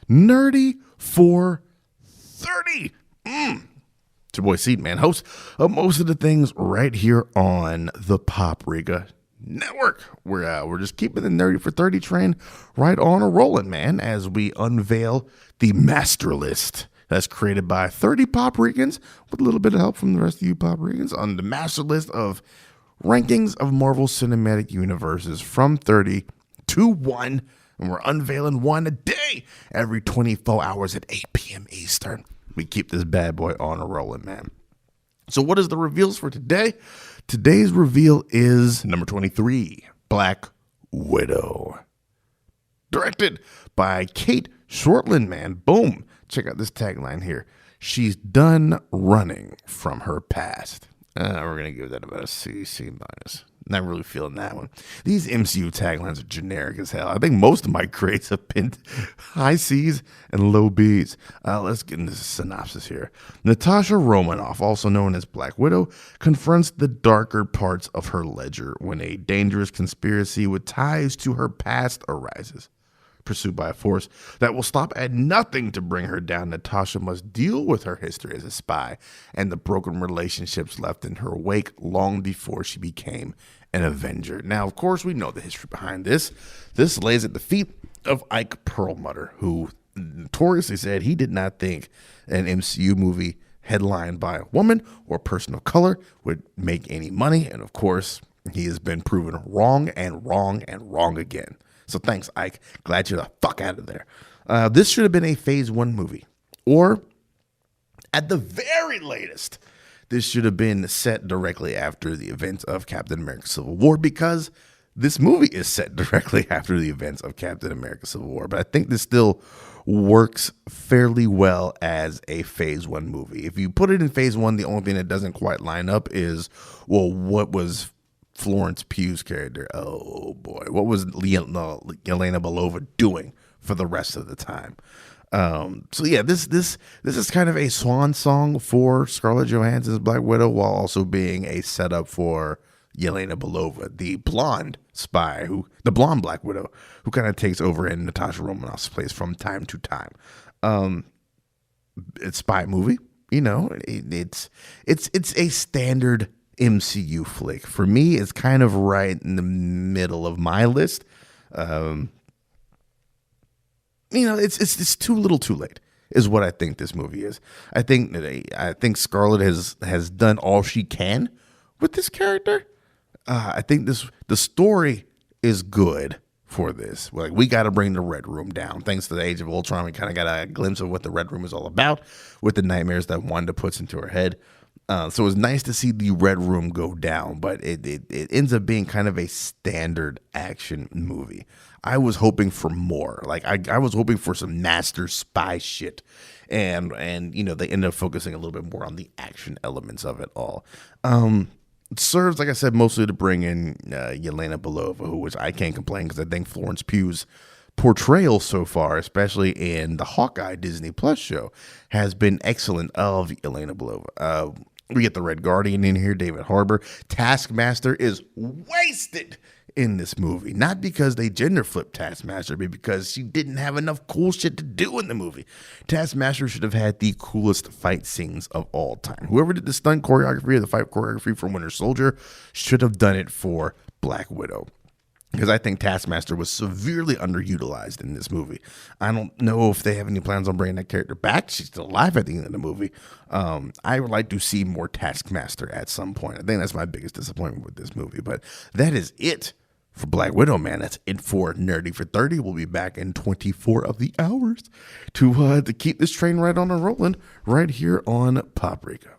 Nerdy for 30. It's your boy Seed Man, host of most of the things right here on the Paprika Network. We're just keeping the Nerdy for 30 train right on a rolling, man, as we unveil the master list that's created by 30 Paprikans with a little bit of help from the rest of you Paprikans on the master list of rankings of Marvel Cinematic Universes from 30 to 1. And we're unveiling one a day every 24 hours at 8 p.m. Eastern. We keep this bad boy on a rolling, man. So what is the reveals for today? Today's reveal is number 23, Black Widow. Directed by Kate Shortland, man. Boom. Check out this tagline here. She's done running from her past. We're going to give that about a C minus. Not really feeling that one. These MCU taglines are generic as hell. I think most of my grades have been high C's and low B's. Let's get into the synopsis here. Natasha Romanoff, also known as Black Widow, confronts the darker parts of her ledger when a dangerous conspiracy with ties to her past arises. Pursued by a force that will stop at nothing to bring her down, Natasha must deal with her history as a spy and the broken relationships left in her wake long before she became an Avenger. Now, of course, we know the history behind this. This lays at the feet of Ike Perlmutter, who notoriously said he did not think an MCU movie headlined by a woman or person of color would make any money. And of course, he has been proven wrong and wrong and wrong again. So thanks, Ike. Glad you're the fuck out of there. This should have been a Phase 1 movie. Or, at the very latest, this should have been set directly after the events of Captain America Civil War, because this movie is set directly after the events of Captain America Civil War. But I think this still works fairly well as a Phase 1 movie. If you put it in Phase 1, the only thing that doesn't quite line up is, well, what was Florence Pugh's character? Oh boy, what was Yelena Belova doing for the rest of the time? So yeah, this is kind of a swan song for Scarlett Johansson's Black Widow, while also being a setup for Yelena Belova, the blonde spy, the blonde Black Widow, who kind of takes over in Natasha Romanoff's place from time to time. It's a spy movie, you know. It's a standard MCU flick. For me, it's kind of right in the middle of my list. It's too little too late is what I think this movie is. I think Scarlett has done all she can with this character. I think the story is good for this. Like, we got to bring the Red Room down. Thanks to the Age of Ultron, we kind of got a glimpse of what the Red Room is all about with the nightmares that Wanda puts into her head. So it's nice to see the Red Room go down, but it ends up being kind of a standard action movie. I was hoping for more. Like, I was hoping for some master spy shit, and you know, they ended up focusing a little bit more on the action elements of it all. It serves, like I said, mostly to bring in Yelena Belova, which I can't complain, because I think Florence Pugh's portrayal so far, especially in the Hawkeye Disney Plus show, has been excellent of Yelena Belova. We get the Red Guardian in here, David Harbour. Taskmaster is wasted in this movie. Not because they gender flipped Taskmaster, but because she didn't have enough cool shit to do in the movie. Taskmaster should have had the coolest fight scenes of all time. Whoever did the stunt choreography or the fight choreography for Winter Soldier should have done it for Black Widow, because I think Taskmaster was severely underutilized in this movie. I don't know if they have any plans on bringing that character back. She's still alive at the end of the movie. I would like to see more Taskmaster at some point. I think that's my biggest disappointment with this movie. But that is it for Black Widow, man. That's it for Nerdy for 30. We'll be back in 24 of the hours to keep this train right on and rolling right here on Paprika.